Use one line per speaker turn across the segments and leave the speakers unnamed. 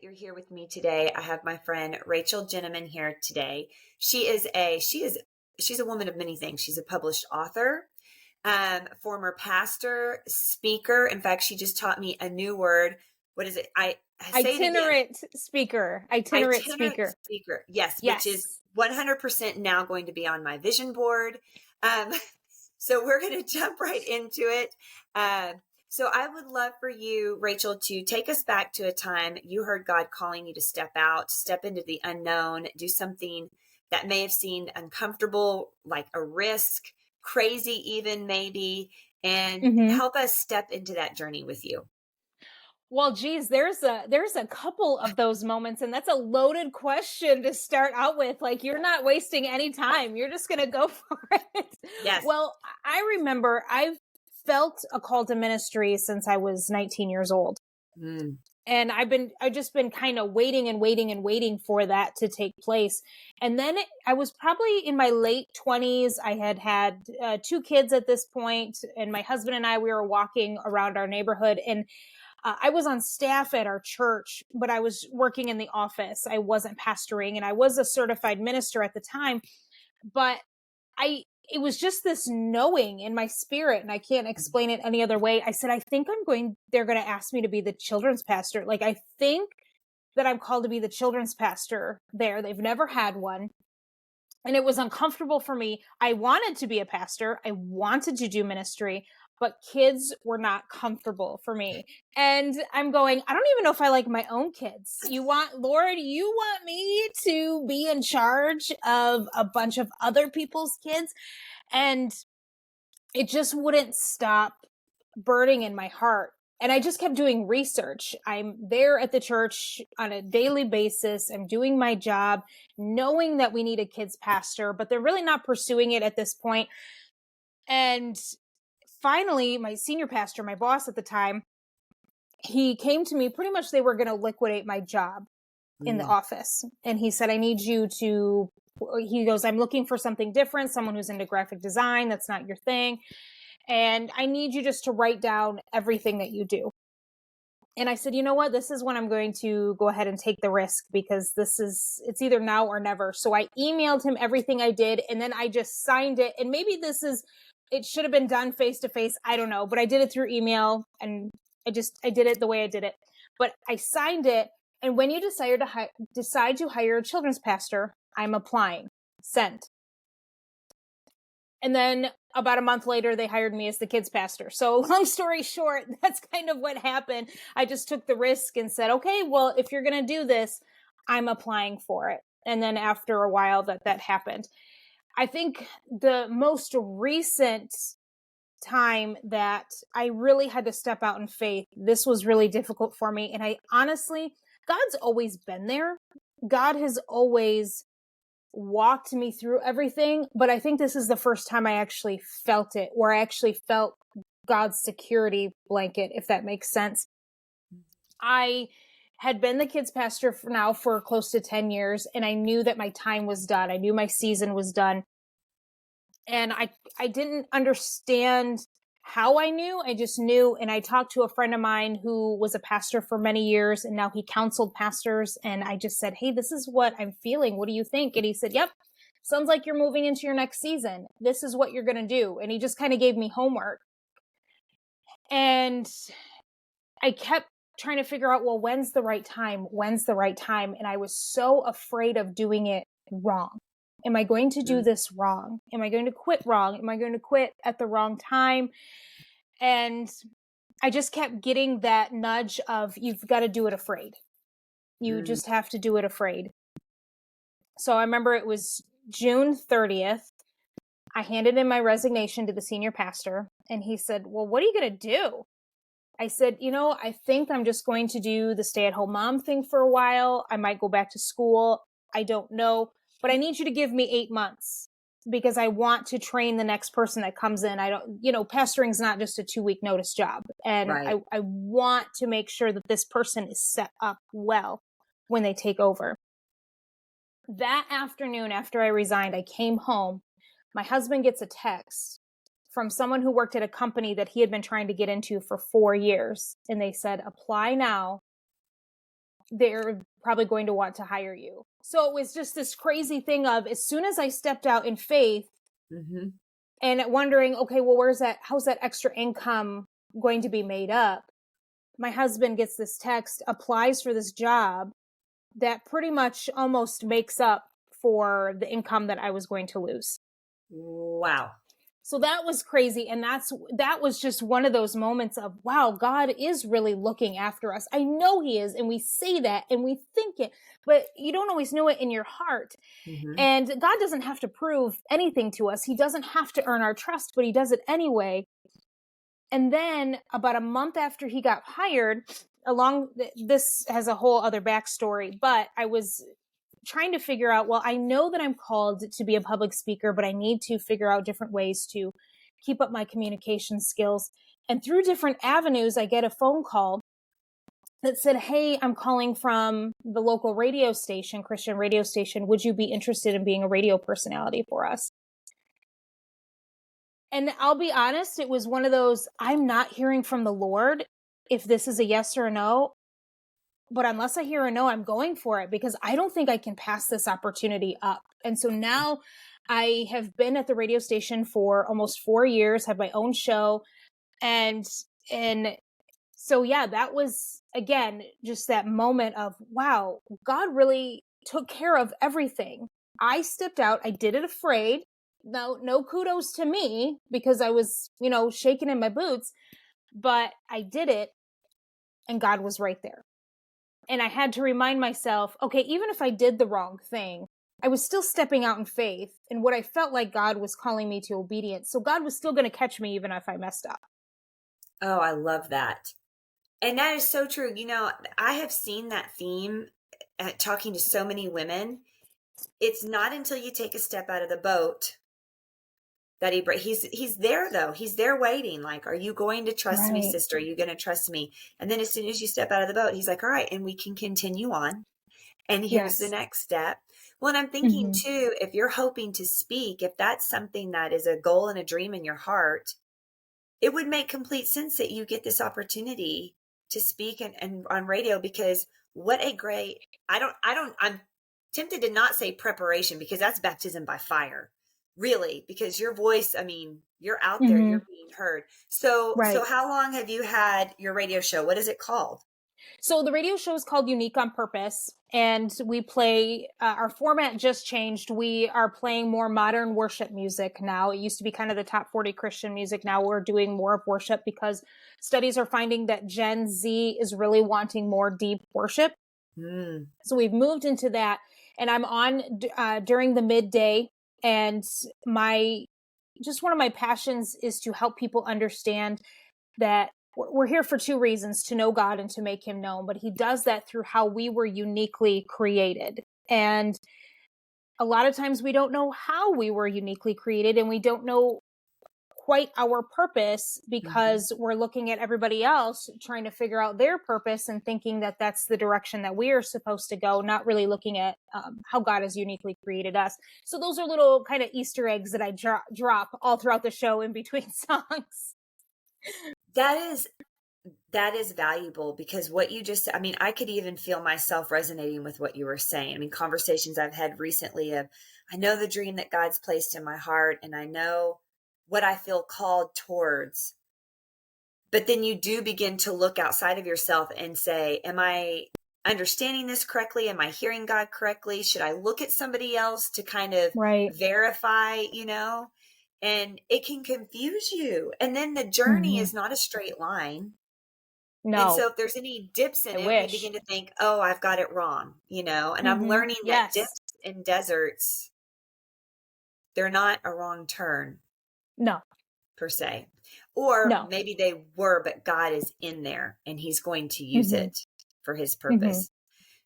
that you're here with me today. I have my friend Rachael Jenneman here today. She's a woman of many things. She's a published author, former pastor, speaker. In fact, she just taught me a new word. What is it? I say
Itinerant speaker. Itinerant speaker.
Yes,
Yes.
which is 100% now going to be on my vision board. Um, so we're going to jump right into it. So I would love for you, Rachael, to take us back to a time you heard God calling you to step out, step into the unknown, do something that may have seemed uncomfortable, like a risk, crazy even maybe, and help us step into that journey with you.
Well, geez, there's a couple of those moments, and that's a loaded question to start out with. Like, you're not wasting any time. You're just going to go for it.
Yes.
Well, I remember I've felt a call to ministry since I was 19 years old. And I've just been kind of waiting for that to take place. And then I was probably in my late 20s. I had 2 kids at this point, and my husband and I, we were walking around our neighborhood, and I was on staff at our church, but I was working in the office. I wasn't pastoring, and I was a certified minister at the time, but it was just this knowing in my spirit, and I can't explain it any other way. I said, I think they're going to ask me to be the children's pastor. Like, I think that I'm called to be the children's pastor there. They've never had one. And it was uncomfortable for me. I wanted to be a pastor. I wanted to do ministry, but kids were not comfortable for me. And I'm going, I don't even know if I like my own kids. Lord, you want me to be in charge of a bunch of other people's kids? And it just wouldn't stop burning in my heart. And I just kept doing research. I'm there at the church on a daily basis. I'm doing my job, knowing that we need a kids pastor, but they're really not pursuing it at this point. And finally, my senior pastor, my boss at the time, he came to me. Pretty much they were going to liquidate my job in the office. And he said, he goes, I'm looking for something different, someone who's into graphic design. That's not your thing. And I need you just to write down everything that you do. And I said, you know what? This is when I'm going to go ahead and take the risk, because it's either now or never. So I emailed him everything I did, and then I just signed it. And maybe it should have been done face to face. I don't know, but I did it through email, and I did it the way I did it. But I signed it. And when you decide to hire a children's pastor, I'm applying. Send. And then about a month later, they hired me as the kids pastor. So long story short, that's kind of what happened. I just took the risk and said, okay, well, if you're going to do this, I'm applying for it. And then after a while that happened. I think the most recent time that I really had to step out in faith, this was really difficult for me. And I honestly, God's always been there. God has always walked me through everything, but I think this is the first time I actually felt it, where I actually felt God's security blanket, if that makes sense. I had been the kids pastor for close to 10 years, and I knew that my time was done. I knew my season was done. And I didn't understand how I knew. I just knew. And I talked to a friend of mine who was a pastor for many years, and now he counseled pastors. And I just said, hey, this is what I'm feeling. What do you think? And he said, yep, sounds like you're moving into your next season. This is what you're going to do. And he just kind of gave me homework. And I kept trying to figure out, well, when's the right time? When's the right time? And I was so afraid of doing it wrong. Am I going to do this wrong? Am I going to quit wrong? Am I going to quit at the wrong time? And I just kept getting that nudge of, you've got to do it afraid. You just have to do it afraid. So I remember it was June 30th. I handed in my resignation to the senior pastor, and he said, well, what are you going to do? I said, I think I'm just going to do the stay-at-home mom thing for a while. I might go back to school. I don't know. But I need you to give me 8 months, because I want to train the next person that comes in. Pastoring's not just a 2-week notice job. And right. I want to make sure that this person is set up well when they take over. That afternoon, after I resigned, I came home. My husband gets a text from someone who worked at a company that he had been trying to get into for 4 years. And they said, apply now. they're probably going to want to hire you. So it was just this crazy thing of, as soon as I stepped out in faith and wondering, okay, well, how's that extra income going to be made up? My husband gets this text, applies for this job that pretty much almost makes up for the income that I was going to lose.
Wow.
So that was crazy. And that was just one of those moments of, wow, God is really looking after us. I know he is. And we say that and we think it, but you don't always know it in your heart. And God doesn't have to prove anything to us. He doesn't have to earn our trust, but he does it anyway. And then about a month after he got hired, this has a whole other backstory, but I was trying to figure out, well, I know that I'm called to be a public speaker, but I need to figure out different ways to keep up my communication skills. And through different avenues, I get a phone call that said, hey, I'm calling from the local radio station, Christian radio station. Would you be interested in being a radio personality for us? And I'll be honest, it was one of those, I'm not hearing from the Lord if this is a yes or a no. But unless I hear a no, I'm going for it, because I don't think I can pass this opportunity up. And so now I have been at the radio station for almost 4 years, have my own show. And so, yeah, that was, again, just that moment of, wow, God really took care of everything. I stepped out. I did it afraid. No kudos to me, because I was, shaking in my boots, but I did it and God was right there. And I had to remind myself, okay, even if I did the wrong thing, I was still stepping out in faith, and what I felt like God was calling me to obedience. So God was still going to catch me even if I messed up.
Oh, I love that. And that is so true. I have seen that theme at talking to so many women. It's not until you take a step out of the boat that he's there, though. He's there waiting. Like, are you going to trust me, sister? Are you going to trust me? And then as soon as you step out of the boat, he's like, all right, and we can continue on. And here's the next step. Well, and I'm thinking too, if you're hoping to speak, if that's something that is a goal and a dream in your heart, it would make complete sense that you get this opportunity to speak and on radio, because what a great, I'm tempted to not say preparation, because that's baptism by fire. Really, because your voice, you're out there, you're being heard. So how long have you had your radio show? What is it called?
So the radio show is called Unique on Purpose, and we play, our format just changed. We are playing more modern worship music now. It used to be kind of the top 40 Christian music. Now we're doing more of worship, because studies are finding that Gen Z is really wanting more deep worship. So we've moved into that, and I'm on during the midday. And one of my passions is to help people understand that we're here for two reasons: to know God and to make him known. But he does that through how we were uniquely created. And a lot of times we don't know how we were uniquely created, and we don't know quite our purpose, because we're looking at everybody else trying to figure out their purpose and thinking that that's the direction that we are supposed to go, not really looking at how God has uniquely created us. So those are little kind of Easter eggs that I drop all throughout the show in between songs.
That is valuable, because what you just, I could even feel myself resonating with what you were saying. Conversations I've had recently of, I know the dream that God's placed in my heart, and I know what I feel called towards. But then you do begin to look outside of yourself and say, am I understanding this correctly? Am I hearing God correctly? Should I look at somebody else to kind of verify, And it can confuse you. And then the journey is not a straight line. No. And so if there's any dips in it, you begin to think, oh, I've got it wrong, and I'm learning that dips and deserts, they're not a wrong turn. No. Per se. Or maybe they were, but God is in there and he's going to use it for his purpose.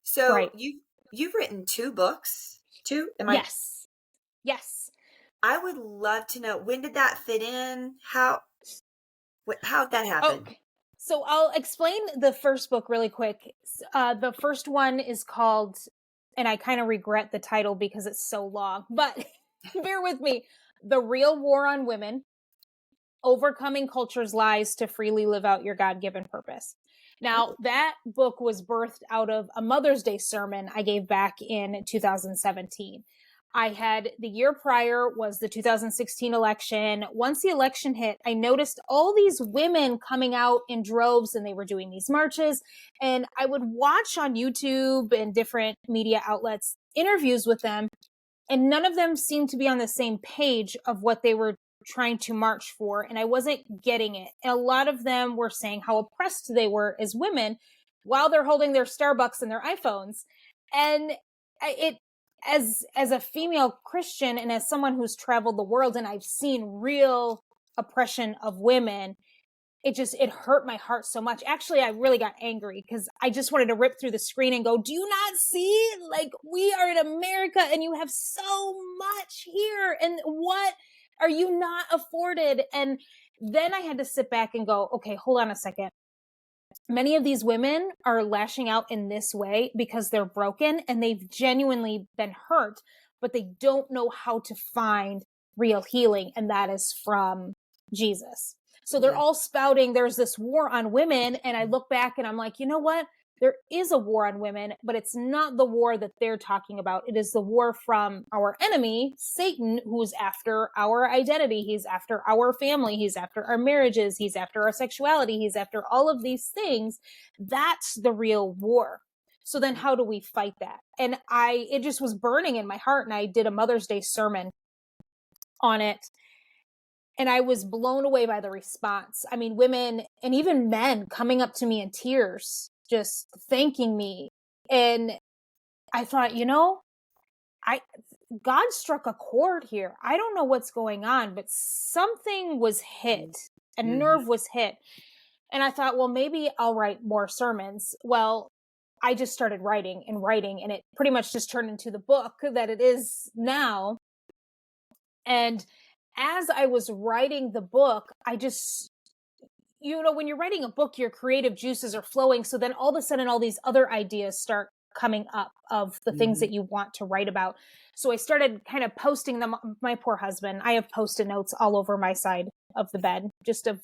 So you've written 2 books, 2?
Yes.
I would love to know, when did that fit in? How'd that happen?
Okay. So I'll explain the first book really quick. The first one is called, and I kind of regret the title because it's so long, but bear with me, The Real War on Women. Overcoming Culture's Lies to Freely Live Out Your God-Given Purpose. Now, that book was birthed out of a Mother's Day sermon I gave back in 2017. I had, the year prior was the 2016 election. Once the election hit, I noticed all these women coming out in droves, and they were doing these marches. And I would watch on YouTube and different media outlets interviews with them, and none of them seemed to be on the same page of what they were trying to march for, and I wasn't getting it. And a lot of them were saying how oppressed they were as women while they're holding their Starbucks and their iPhones. And it, as a female Christian and as someone who's traveled the world and I've seen real oppression of women, it hurt my heart so much. Actually, I really got angry because I just wanted to rip through the screen and go, do you not see? Like, we are in America and you have so much here. And what are you not afforded? And then I had to sit back and go, okay, hold on a second. Many of these women are lashing out in this way because they're broken and they've genuinely been hurt, but they don't know how to find real healing. And that is from Jesus. So they're all spouting, there's this war on women. And I look back and I'm like, you know what? There is a war on women, but it's not the war that they're talking about. It is the war from our enemy, Satan, who's after our identity. He's after our family. He's after our marriages. He's after our sexuality. He's after all of these things. That's the real war. So then how do we fight that? And it just was burning in my heart. And I did a Mother's Day sermon on it. And I was blown away by the response. I mean, women and even men coming up to me in tears, just thanking me. And I thought, God struck a chord here. I don't know what's going on, but something was hit. A nerve was hit. And I thought, well, maybe I'll write more sermons. Well, I just started writing, and it pretty much just turned into the book that it is now. And as I was writing the book, I just, when you're writing a book, your creative juices are flowing. So then all of a sudden, all these other ideas start coming up of the things that you want to write about. So I started kind of posting them. My poor husband, I have Post-it notes all over my side of the bed, just of,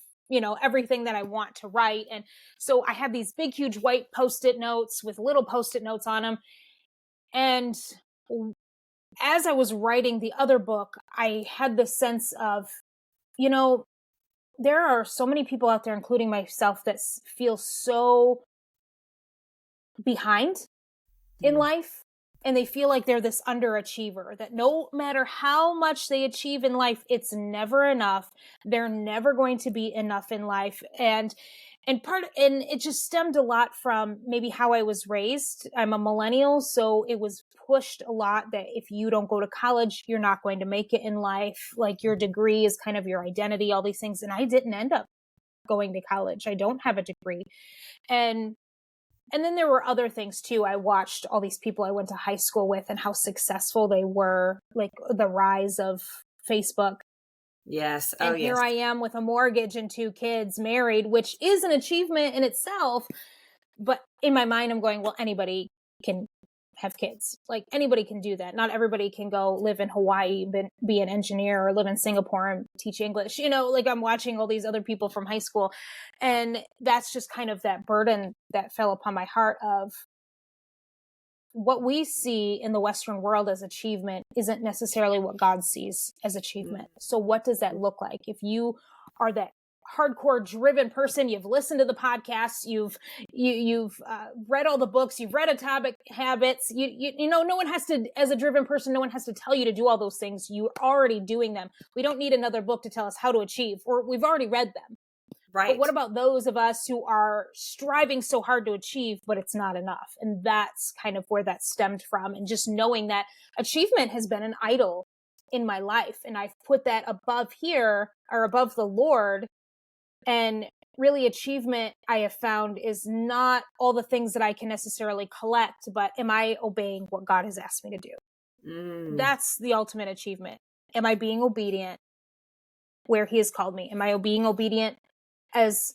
everything that I want to write. And so I have these big, huge white Post-it notes with little Post-it notes on them. And as I was writing the other book, I had this sense of, there are so many people out there, including myself, that feel so behind in life. And they feel like they're this underachiever, that no matter how much they achieve in life, it's never enough. They're never going to be enough in life. And it just stemmed a lot from maybe how I was raised. I'm a millennial, so it was pushed a lot that if you don't go to college, you're not going to make it in life. Like, your degree is kind of your identity, all these things. And I didn't end up going to college. I don't have a degree. And then there were other things too. I watched all these people I went to high school with and how successful they were, like the rise of Facebook.
Yes.
And here I am with a mortgage and 2 kids, married, which is an achievement in itself. But in my mind, I'm going, well, anybody can have kids. Like, anybody can do that. Not everybody can go live in Hawaii, be an engineer, or live in Singapore and teach English. Like, I'm watching all these other people from high school. And that's just kind of that burden that fell upon my heart of what we see in the Western world as achievement isn't necessarily what God sees as achievement. So what does that look like? If you are that hardcore driven person, you've listened to the podcasts, you've read all the books, you've read Atomic Habits, no one has to, as a driven person, no one has to tell you to do all those things. You're already doing them. We don't need another book to tell us how to achieve, or we've already read them. Right. But what about those of us who are striving so hard to achieve, but it's not enough? And that's kind of where that stemmed from. And just knowing that achievement has been an idol in my life. And I've put that above here, or above the Lord. And really, achievement, I have found, is not all the things that I can necessarily collect, but am I obeying what God has asked me to do? That's the ultimate achievement. Am I being obedient where He has called me? Am I being obedient as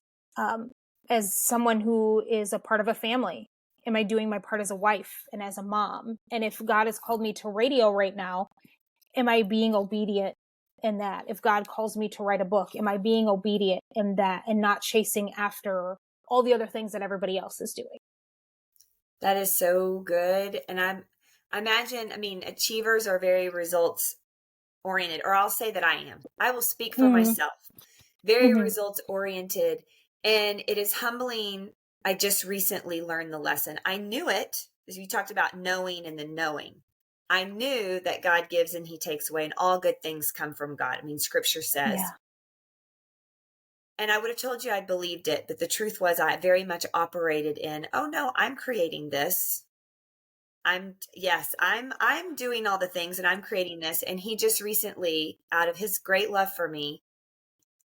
someone who is a part of a family? Am I doing my part as a wife and as a mom? And if God has called me to radio right now, am I being obedient in that? If God calls me to write a book, am I being obedient in that and not chasing after all the other things that everybody else is doing?
That is so good. And I imagine, I mean, achievers are very results oriented, or I'll say that I am. I will speak for myself. Very results oriented. And it is humbling. I just recently learned the lesson. I knew it, as you talked about knowing and then knowing. I knew that God gives and he takes away, and all good things come from God. I mean, scripture says.
Yeah.
And I would have told you I believed it, but the truth was I very much operated in, oh no, I'm creating this. I'm doing all the things and I'm creating this. And he just recently, out of his great love for me,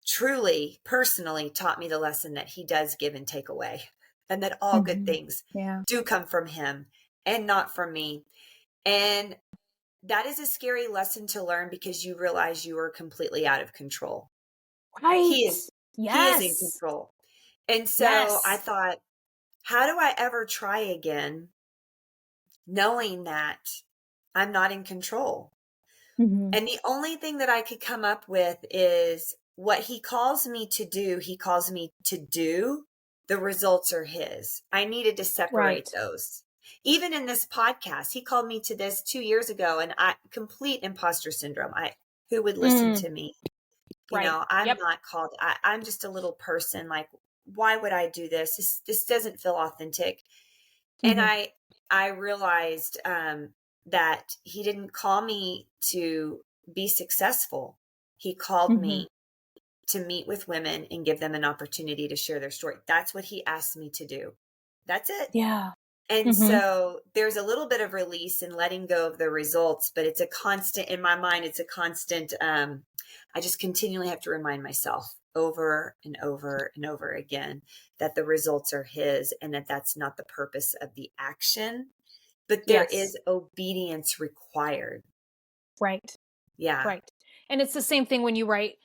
truly, personally taught me the lesson that he does give and take away, and that all good things do come from him and not from me. And that is a scary lesson to learn, because you realize you are completely out of control.
Right.
He is in control. And so I thought, how do I ever try again knowing that I'm not in control? And the only thing that I could come up with is, what he calls me to do, he calls me to do. The results are his. I needed to separate those. Even in this podcast, he called me to this 2 years ago, and complete imposter syndrome. Who would listen to me? You know, I'm not called. I'm just a little person. Like, why would I do this? This doesn't feel authentic. And I realized that he didn't call me to be successful. He called me to meet with women and give them an opportunity to share their story. That's what he asked me to do. That's it.
Yeah.
And so there's a little bit of release and letting go of the results, but it's a constant, in my mind, it's a constant, I just continually have to remind myself over and over and over again that the results are his, and that that's not the purpose of the action, but there is obedience required.
Right.
Yeah.
Right. And it's the same thing when you write,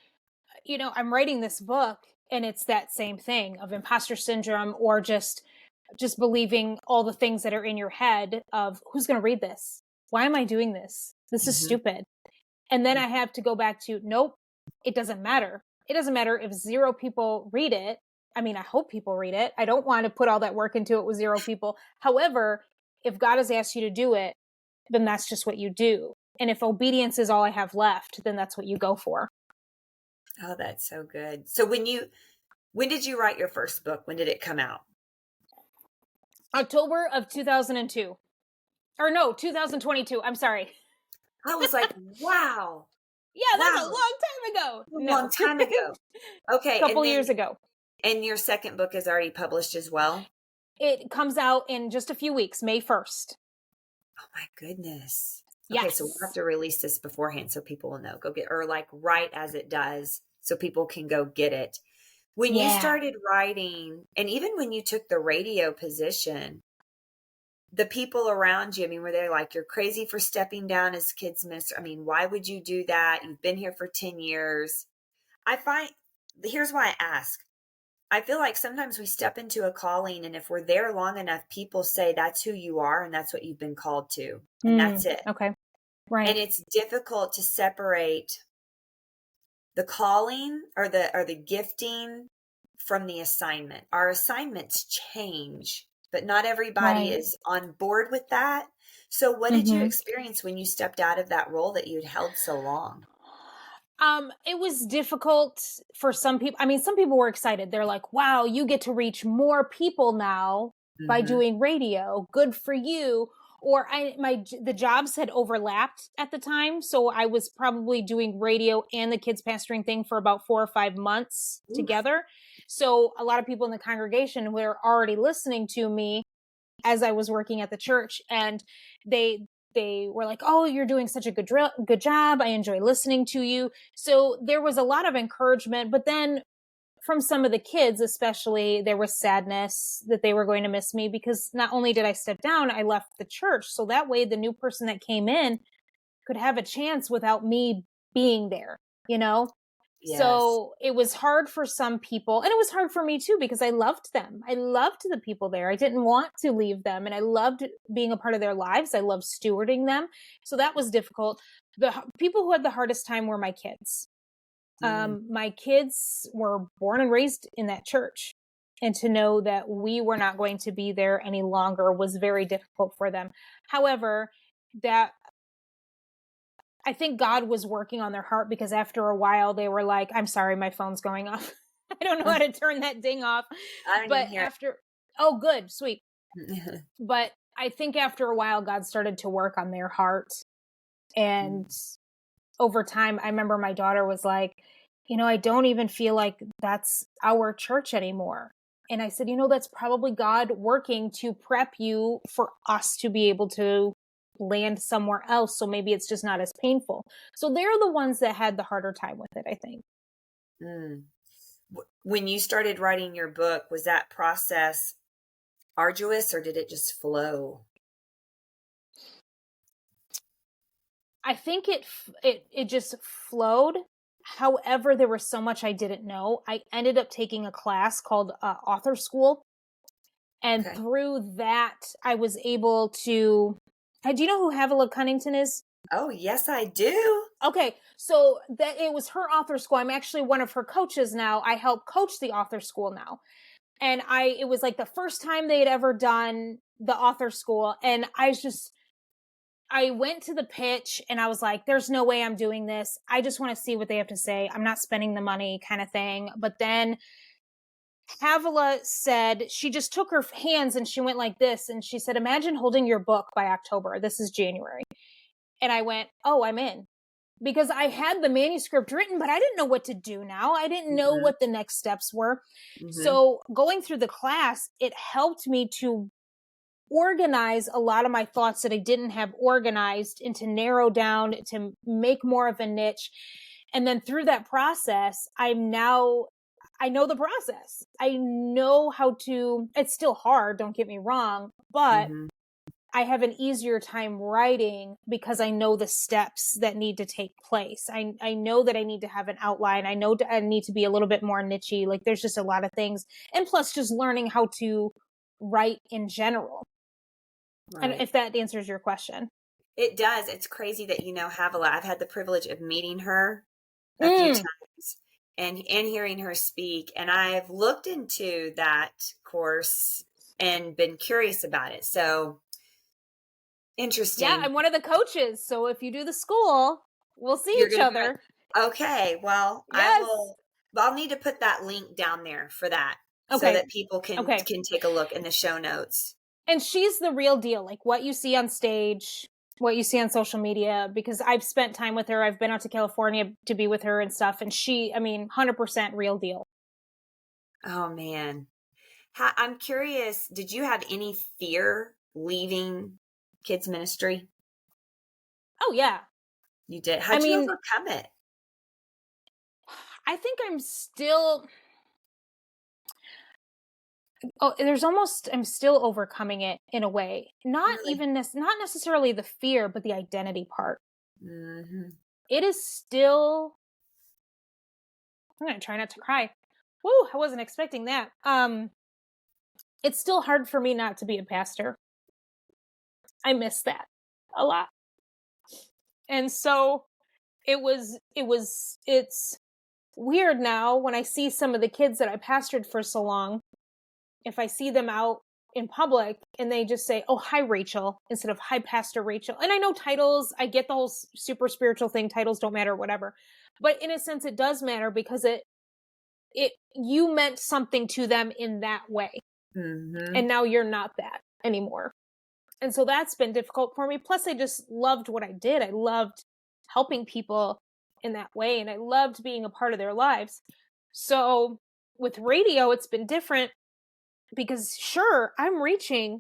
you know, I'm writing this book, and it's that same thing of imposter syndrome, or just believing all the things that are in your head of, who's going to read this? Why am I doing this? This is stupid. And then I have to go back to, nope, it doesn't matter. It doesn't matter if 0 people read it. I mean, I hope people read it. I don't want to put all that work into it with 0 people. However, if God has asked you to do it, then that's just what you do. And if obedience is all I have left, then that's what you go for.
Oh, that's so good. So when did you write your first book? When did it come out?
October of 2002. Or no, 2022. I'm sorry.
I was like, wow.
Yeah, that's a long time ago.
Long time ago. Okay.
A couple years ago.
And your second book is already published as well?
It comes out in just a few weeks, May 1st.
Oh my goodness.
Yes.
Okay, so we'll have to release this beforehand so people will know. Go get, or like right as it does, so people can go get it. When you started writing, and even when you took the radio position, the people around you, I mean, were they like, you're crazy for stepping down as kids minister? I mean, why would you do that? You've been here for 10 years. Here's why I ask. I feel like sometimes we step into a calling, and if we're there long enough, people say that's who you are and that's what you've been called to. And that's it.
Okay. Right.
And it's difficult to separate the calling or the gifting from the assignment. Our assignments change, but not everybody is on board with that. So what did you experience when you stepped out of that role that you'd held so long?
It was difficult for some people. I mean, some people were excited. They're like, wow, you get to reach more people now by doing radio. Good for you. Or the jobs had overlapped at the time. So I was probably doing radio and the kids pastoring thing for about 4 or 5 months together. So a lot of people in the congregation were already listening to me as I was working at the church, and they were like, oh, you're doing such a good job. I enjoy listening to you. So there was a lot of encouragement, but then from some of the kids, especially, there was sadness that they were going to miss me, because not only did I step down, I left the church. So that way the new person that came in could have a chance without me being there, you know?
Yes.
So it was hard for some people, and it was hard for me too, because I loved them. I loved the people there. I didn't want to leave them, and I loved being a part of their lives. I loved stewarding them. So that was difficult. The people who had the hardest time were my kids. My kids were born and raised in that church. And to know that we were not going to be there any longer was very difficult for them. However, that I think God was working on their heart, because after a while they were like, I'm sorry, my phone's going off. I don't know how to turn that ding off.
I don't
But
even hear
oh, good, sweet.
it.
But I think after a while, God started to work on their heart. And over time, I remember my daughter was like, I don't even feel like that's our church anymore. And I said, that's probably God working to prep you for us to be able to land somewhere else. So maybe it's just not as painful. So they're the ones that had the harder time with it, I think.
When you started writing your book, was that process arduous, or did it just flow?
I think it just flowed. However, there was so much I didn't know. I ended up taking a class called Author School. And through that, I was able to... Do you know who Havilah Cunnington is?
Oh, yes, I do.
Okay, so that it was her author school. I'm actually one of her coaches now. I help coach the author school now. And it was like the first time they had ever done the author school. And I went to the pitch and I was like, there's no way I'm doing this. I just want to see what they have to say. I'm not spending the money, kind of thing. But then Havilah said, she just took her hands and she went like this. And she said, imagine holding your book by October. This is January. And I went, oh, I'm in. Because I had the manuscript written, but I didn't know what to do now. I didn't know what the next steps were. So going through the class, it helped me to organize a lot of my thoughts that I didn't have organized, and to narrow down, to make more of a niche. And then through that process, I know the process. I know how to... It's still hard, don't get me wrong, but I have an easier time writing because I know the steps that need to take place. I know that I need to have an outline. I know I need to be a little bit more niche-y. Like, there's just a lot of things. And plus just learning how to write in general. Right. And if that answers your question.
It does. It's crazy that Havilah. I've had the privilege of meeting her a few times and hearing her speak. And I've looked into that course and been curious about it. So interesting.
Yeah, I'm one of the coaches. So if you do the school, we'll see each other.
Okay. Well,
yes.
I'll need to put that link down there for that. So that people can take a look in the show notes.
And she's the real deal. Like, what you see on stage, what you see on social media, because I've spent time with her. I've been out to California to be with her and stuff. And 100% real deal. Oh,
man. I'm curious, did you have any fear leaving kids ministry?
Oh, yeah.
You did? How'd you overcome it?
I think I'm still... I'm still overcoming it in a way. Not necessarily the fear, but the identity part. It is still... I'm going to try not to cry. Woo, I wasn't expecting that. It's still hard for me not to be a pastor. I miss that a lot. And so it's weird now when I see some of the kids that I pastored for so long. If I see them out in public and they just say, oh, hi, Rachel, instead of hi, Pastor Rachel. And I know titles, I get the whole super spiritual thing. Titles don't matter, whatever. But in a sense, it does matter, because you meant something to them in that way. And now you're not that anymore. And so that's been difficult for me. Plus, I just loved what I did. I loved helping people in that way. And I loved being a part of their lives. So with radio, it's been different. Because sure, I'm reaching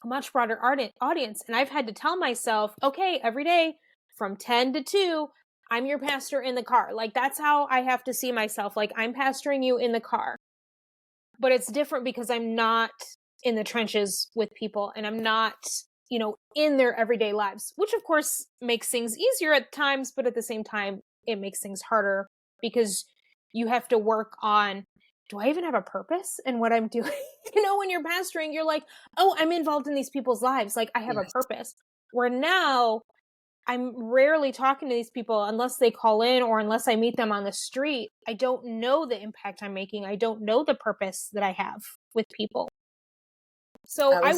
a much broader audience. And I've had to tell myself, okay, every day from 10 to 2, I'm your pastor in the car. Like, that's how I have to see myself. Like, I'm pastoring you in the car. But it's different because I'm not in the trenches with people, and I'm not, in their everyday lives, which of course makes things easier at times, but at the same time, it makes things harder because you have to work on, do I even have a purpose in what I'm doing? When you're pastoring, you're like, oh, I'm involved in these people's lives. Like, I have a
Yes.
purpose. Where now I'm rarely talking to these people unless they call in or unless I meet them on the street. I don't know the impact I'm making. I don't know the purpose that I have with people. So I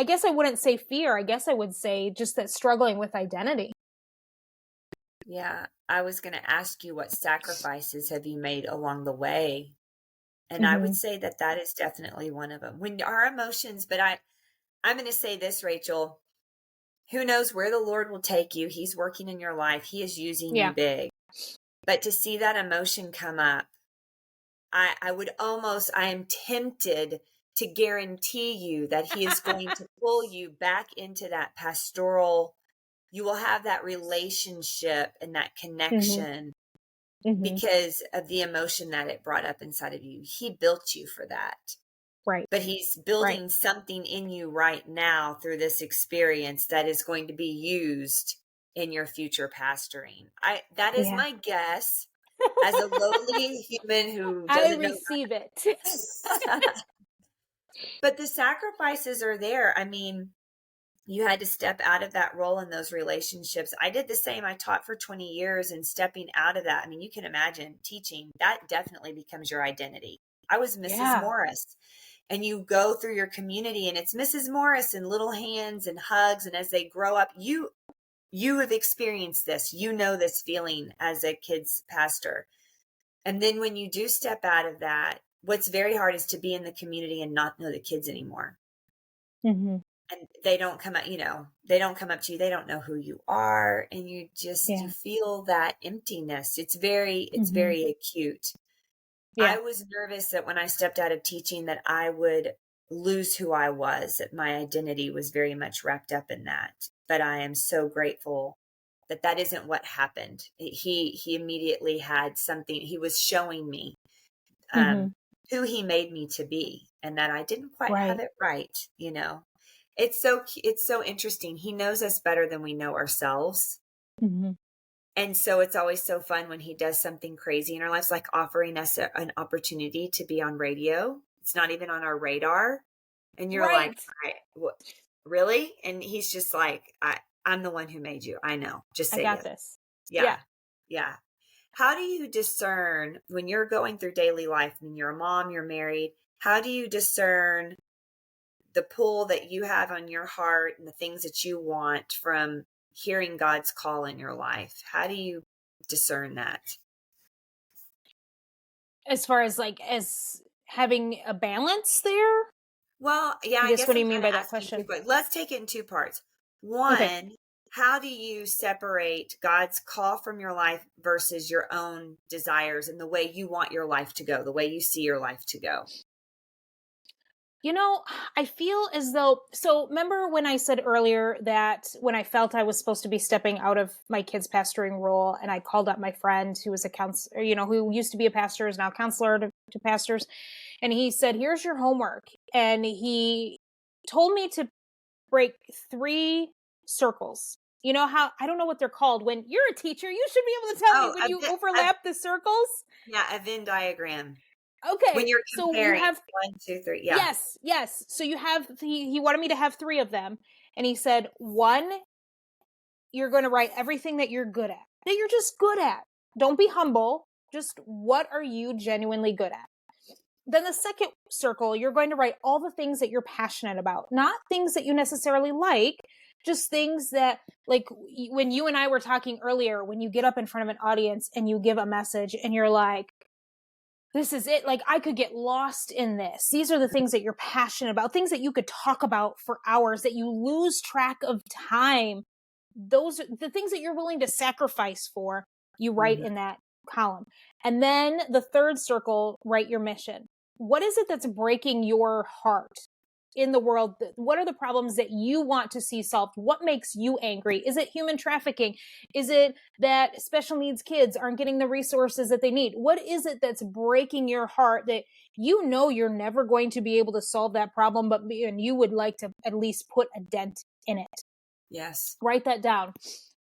guess I wouldn't say fear. I guess I would say just that struggling with identity.
Yeah, I was going to ask you, what sacrifices have you made along the way? And I would say that is definitely one of them. When our emotions, but I'm going to say this, Rachael, who knows where the Lord will take you? He's working in your life. He is using you big. But to see that emotion come up, I am tempted to guarantee you that he is going to pull you back into that pastoral. You will have that relationship and that connection because of the emotion that it brought up inside of you. He built you for that.
Right.
But he's building something in you right now through this experience that is going to be used in your future pastoring. That is my guess as a lowly human who doesn't know. I
receive it.
But the sacrifices are there. I mean, you had to step out of that role in those relationships. I did the same. I taught for 20 years, and stepping out of that, I mean, you can imagine teaching, that definitely becomes your identity. I was Mrs. Morris, and you go through your community and it's Mrs. Morris and little hands and hugs. And as they grow up, you have experienced this, this feeling as a kid's pastor. And then when you do step out of that, what's very hard is to be in the community and not know the kids anymore. And they don't come up, they don't come up to you. They don't know who you are. And you just, you feel that emptiness. It's very acute. I was nervous that when I stepped out of teaching that I would lose who I was, that my identity was very much wrapped up in that. But I am so grateful that isn't what happened. He immediately had something. He was showing me who he made me to be, and that I didn't quite have it right. It's so interesting. He knows us better than we know ourselves. And so it's always so fun when he does something crazy in our lives, like offering us an opportunity to be on radio. It's not even on our radar. And you're like, what, really? And he's just like, I'm the one who made you. I know. Just say
I got
yes.
this.
Yeah. How do you discern when you're going through daily life, when you're a mom, you're married, how do you discern the pull that you have on your heart and the things that you want from hearing God's call in your life? How do you discern that?
As far as as having a balance there?
Well, yeah, I guess
what do you mean by that question?
Let's take it in two parts. One, how do you separate God's call from your life versus your own desires and the way you want your life to go, the way you see your life to go?
I feel as though, so remember when I said earlier that when I felt I was supposed to be stepping out of my kids' pastoring role, and I called up my friend who was a counselor, who used to be a pastor, is now counselor to pastors. And he said, here's your homework. And he told me to break 3 circles. You know how, I don't know what they're called. When you're a teacher, you should be able to tell me when you overlap the circles.
Yeah, a Venn diagram.
Okay.
When you're comparing,
so you have
1, 2, 3. Yeah.
Yes. So you have, he wanted me to have 3 of them. And he said, 1, you're going to write everything that you're good at, that you're just good at. Don't be humble. Just what are you genuinely good at? Then the second circle, you're going to write all the things that you're passionate about, not things that you necessarily like, just things that, like when you and I were talking earlier, when you get up in front of an audience and you give a message and you're like, this is it. Like, I could get lost in this. These are the things that you're passionate about, things that you could talk about for hours, that you lose track of time. Those are the things that you're willing to sacrifice for, you write in that column. And then the third circle, write your mission. What is it that's breaking your heart in the world? What are the problems that you want to see solved? What makes you angry? Is it human trafficking? Is it that special needs kids aren't getting the resources that they need? What is it that's breaking your heart that you're never going to be able to solve that problem, and you would like to at least put a dent in it?
Yes.
Write that down.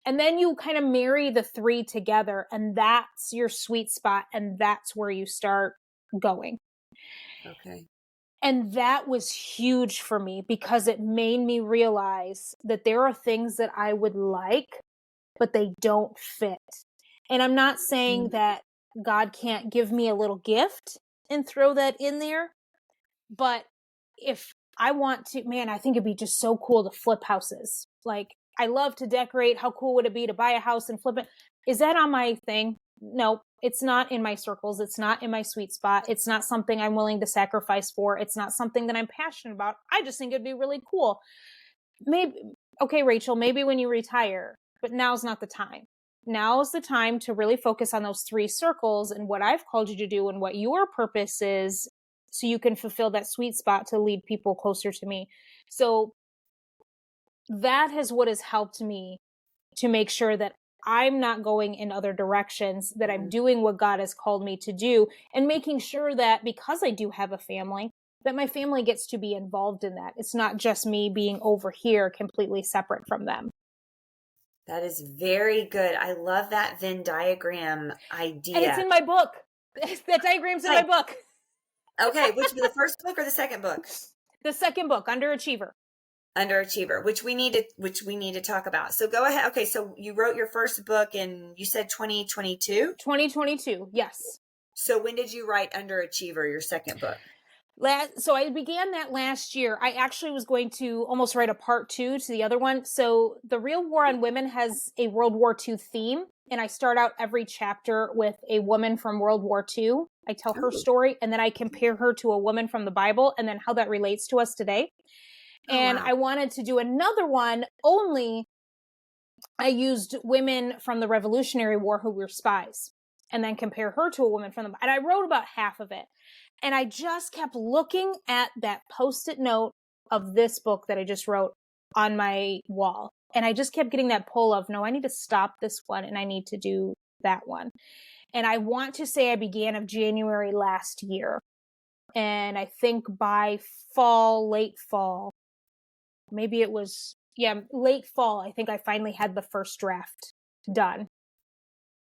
And then you kind of marry the three together, and that's your sweet spot, and that's where you start going.
Okay.
And that was huge for me because it made me realize that there are things that I would like, but they don't fit. And I'm not saying that God can't give me a little gift and throw that in there, but if I want to, man, I think it'd be just so cool to flip houses. Like, I love to decorate. How cool would it be to buy a house and flip it? Is that on my thing? No, it's not in my circles. It's not in my sweet spot. It's not something I'm willing to sacrifice for. It's not something that I'm passionate about. I just think it'd be really cool. Maybe, okay, Rachel, maybe when you retire, but now's not the time. Now's the time to really focus on those three circles and what I've called you to do and what your purpose is, so you can fulfill that sweet spot to lead people closer to me. So that is what has helped me to make sure that I'm not going in other directions, that I'm doing what God has called me to do, and making sure that because I do have a family, that my family gets to be involved in that. It's not just me being over here completely separate from them.
That is very good. I love that Venn diagram idea.
And it's in my book. That diagram's in my book.
Okay, which was the first book or the second book?
The second book, Underachiever.
Underachiever, which we need to talk about. So go ahead. Okay, so you wrote your first book in, you said 2022?
2022, yes.
So when did you write Underachiever, your second book?
So I began that last year. I actually was going to almost write a part 2 to the other one. So the Real War on Women has a World War II theme, and I start out every chapter with a woman from World War II. I tell her story, and then I compare her to a woman from the Bible, and then how that relates to us today. And I wanted to do another one, only I used women from the Revolutionary War who were spies, and then compare her to a woman from the, and I wrote about half of it. And I just kept looking at that Post-it note of this book that I just wrote on my wall. And I just kept getting that pull of, no, I need to stop this one and I need to do that one. And I want to say I began of January last year. And I think by fall, late fall, maybe it was, late fall, I think I finally had the first draft done.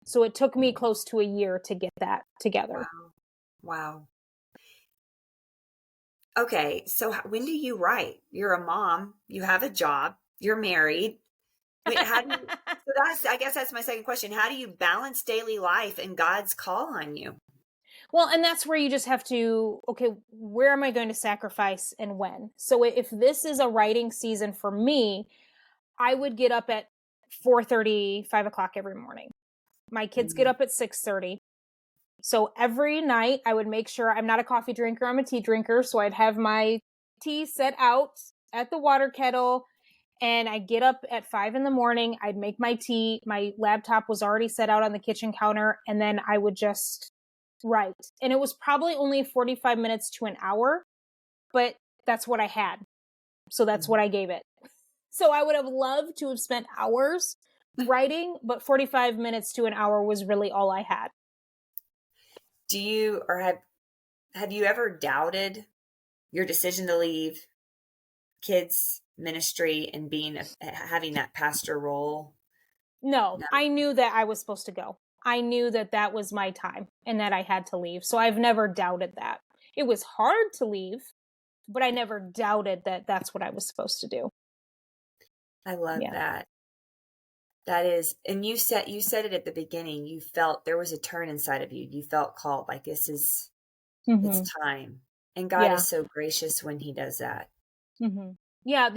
So it took me close to a year to get that together.
Wow. Okay, so when do you write? You're a mom, you have a job, you're married. How do you, I guess that's my second question. How do you balance daily life and God's call on you?
Well, and that's where you just have to, okay, where am I going to sacrifice and when? So if this is a writing season for me, I would get up at 4:30, 5 o'clock every morning. My kids get up at 6:30. So every night I would make sure, I'm not a coffee drinker, I'm a tea drinker. So I'd have my tea set out at the water kettle, and I'd get up at 5 a.m. I'd make my tea. My laptop was already set out on the kitchen counter, and then I would just write. And it was probably only 45 minutes to an hour, but that's what I had. So that's what I gave it. So I would have loved to have spent hours writing, but 45 minutes to an hour was really all I had.
Do you, or have you ever doubted your decision to leave kids ministry and having that pastor role?
No, I knew that I was supposed to go. I knew that that was my time and that I had to leave. So I've never doubted that. It was hard to leave, but I never doubted that that's what I was supposed to do.
I love that. That is, and you said it at the beginning, you felt there was a turn inside of you. You felt called, like this is, it's time. And God is so gracious when he does that.
Yeah,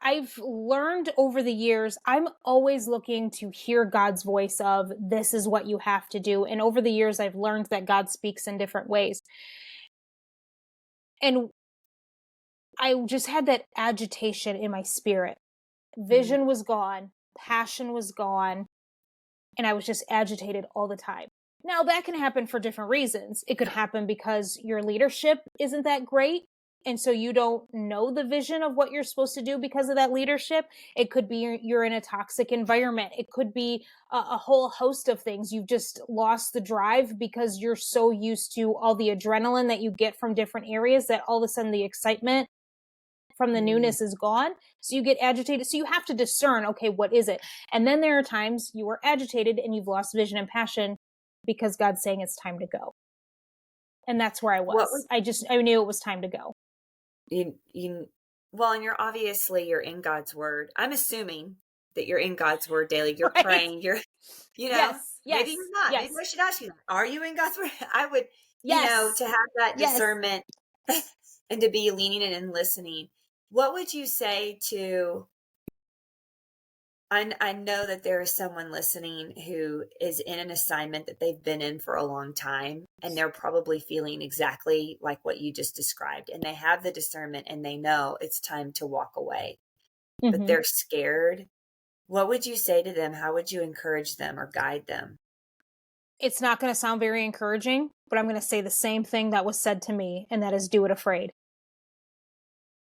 I've learned over the years, I'm always looking to hear God's voice of, this is what you have to do. And over the years, I've learned that God speaks in different ways. And I just had that agitation in my spirit. Vision was gone. Passion was gone. And I was just agitated all the time. Now, that can happen for different reasons. It could happen because your leadership isn't that great, and so you don't know the vision of what you're supposed to do because of that leadership. It could be you're in a toxic environment. It could be a whole host of things. You've just lost the drive because you're so used to all the adrenaline that you get from different areas that all of a sudden the excitement from the newness is gone. So you get agitated. So you have to discern, okay, what is it? And then there are times you are agitated and you've lost vision and passion because God's saying it's time to go. And that's where I was. I knew it was time to go.
Well, and you're in God's word. I'm assuming that you're in God's word daily. You're
Right.
praying.
Yes.
Maybe you're not.
Yes.
Maybe I should ask you that. Are you in God's word? I would,
Yes.
to have that
Yes.
discernment and to be leaning in and listening. What would you say to, I know that there is someone listening who is in an assignment that they've been in for a long time, and they're probably feeling exactly like what you just described, and they have the discernment and they know it's time to walk away, but they're scared. What would you say to them? How would you encourage them or guide them?
It's not going to sound very encouraging, but I'm going to say the same thing that was said to me, and that is do it afraid.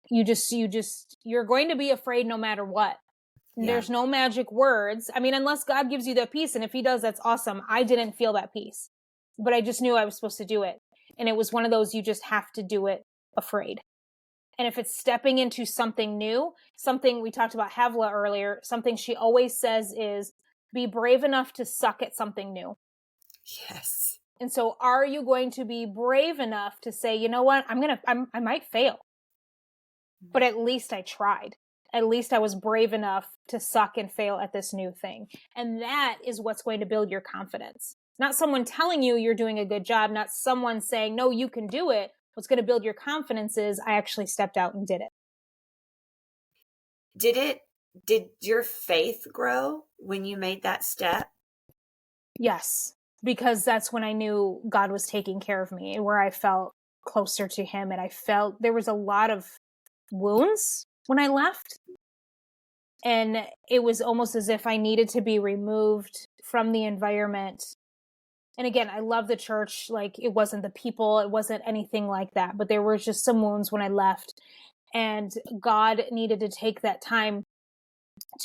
You're going to be afraid no matter what. Yeah. There's no magic words. I mean, unless God gives you that peace. And if he does, that's awesome. I didn't feel that peace, but I just knew I was supposed to do it. And it was one of those, you just have to do it afraid. And if it's stepping into something new, something we talked about Havla earlier, something she always says is be brave enough to suck at something new.
Yes.
And so are you going to be brave enough to say, you know what, I might fail, but at least I tried. At least I was brave enough to suck and fail at this new thing. And that is what's going to build your confidence. Not someone telling you you're doing a good job, not someone saying, no, you can do it. What's going to build your confidence is I actually stepped out and did it.
Did your faith grow when you made that step?
Yes, because that's when I knew God was taking care of me and where I felt closer to him. And I felt there was a lot of wounds when I left. And it was almost as if I needed to be removed from the environment. And again, I love the church. Like, it wasn't the people, it wasn't anything like that. But there were just some wounds when I left. And God needed to take that time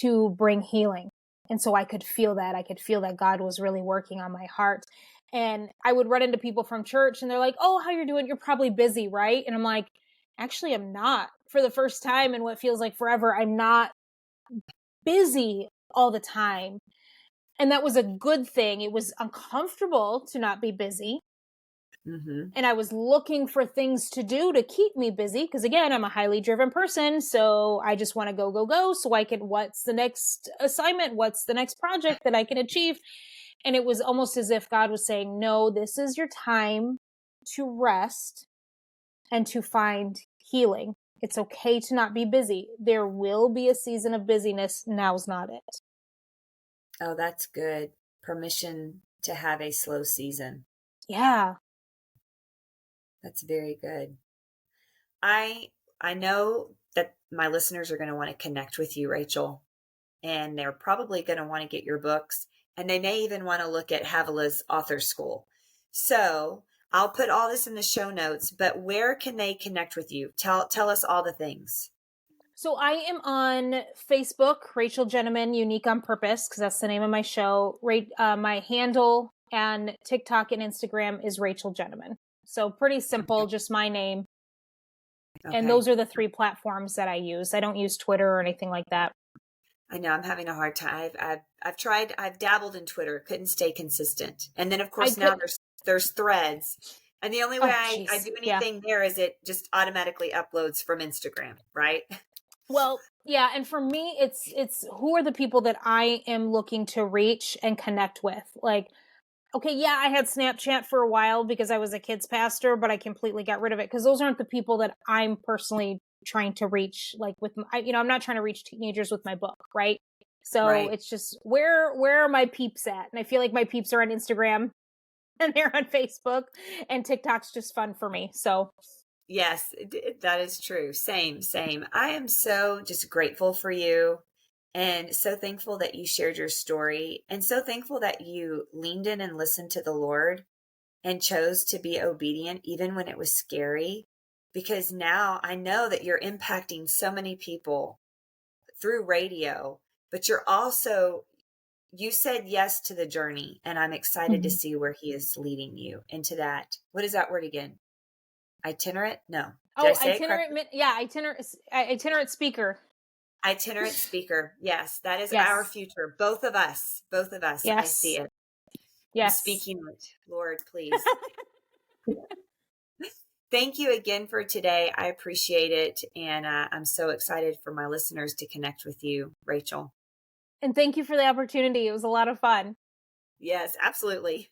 to bring healing. And so I could feel that. I could feel that God was really working on my heart. And I would run into people from church and they're like, oh, how you're doing? You're probably busy, right? And I'm like, actually, I'm not. For the first time in what feels like forever, I'm not busy all the time. And that was a good thing. It was uncomfortable to not be busy. Mm-hmm. And I was looking for things to do to keep me busy. Because again, I'm a highly driven person. So I just want to go. So I can, what's the next assignment? What's the next project that I can achieve? And it was almost as if God was saying, no, this is your time to rest and to find healing. It's okay to not be busy. There will be a season of busyness. Now's not it.
Oh, that's good. Permission to have a slow season.
Yeah.
That's very good. I know that my listeners are going to want to connect with you, Rachael, and they're probably going to want to get your books, and they may even want to look at Havela's author school. So I'll put all this in the show notes, but where can they connect with you? Tell us all the things.
So I am on Facebook, Rachael Jenneman, Unique on Purpose, because that's the name of my show. My handle and TikTok and Instagram is Rachael Jenneman. So pretty simple, just my name. Okay. And those are the 3 platforms that I use. I don't use Twitter or anything like that.
I know I'm having a hard time. I've tried. I've dabbled in Twitter. Couldn't stay consistent. And then of course now there's Threads. And the only way I do anything there is it just automatically uploads from Instagram, right?
Well, yeah. And for me, it's who are the people that I am looking to reach and connect with? Like, okay, yeah, I had Snapchat for a while because I was a kids pastor, but I completely got rid of it because those aren't the people that I'm personally trying to reach. Like I'm not trying to reach teenagers with my book, right? So It's just where are my peeps at? And I feel like my peeps are on Instagram and they're on Facebook, and TikTok's just fun for me. So
yes, that is true. Same. I am so just grateful for you. And so thankful that you shared your story, and so thankful that you leaned in and listened to the Lord and chose to be obedient, even when it was scary, because now I know that you're impacting so many people through radio, but you said yes to the journey, and I'm excited to see where he is leading you into that. What is that word again? itinerant? No. Did I
Oh,
say it correctly?
itinerant speaker.
Itinerant speaker. Yes, that is our
Yes.
future. Both of us. Both of us. I see
Yes.
it. I'm
Yes.
speaking it. Lord, please. Thank you again for today. I appreciate it. And I'm so excited for my listeners to connect with you, Rachael.
And thank you for the opportunity. It was a lot of fun.
Yes, absolutely.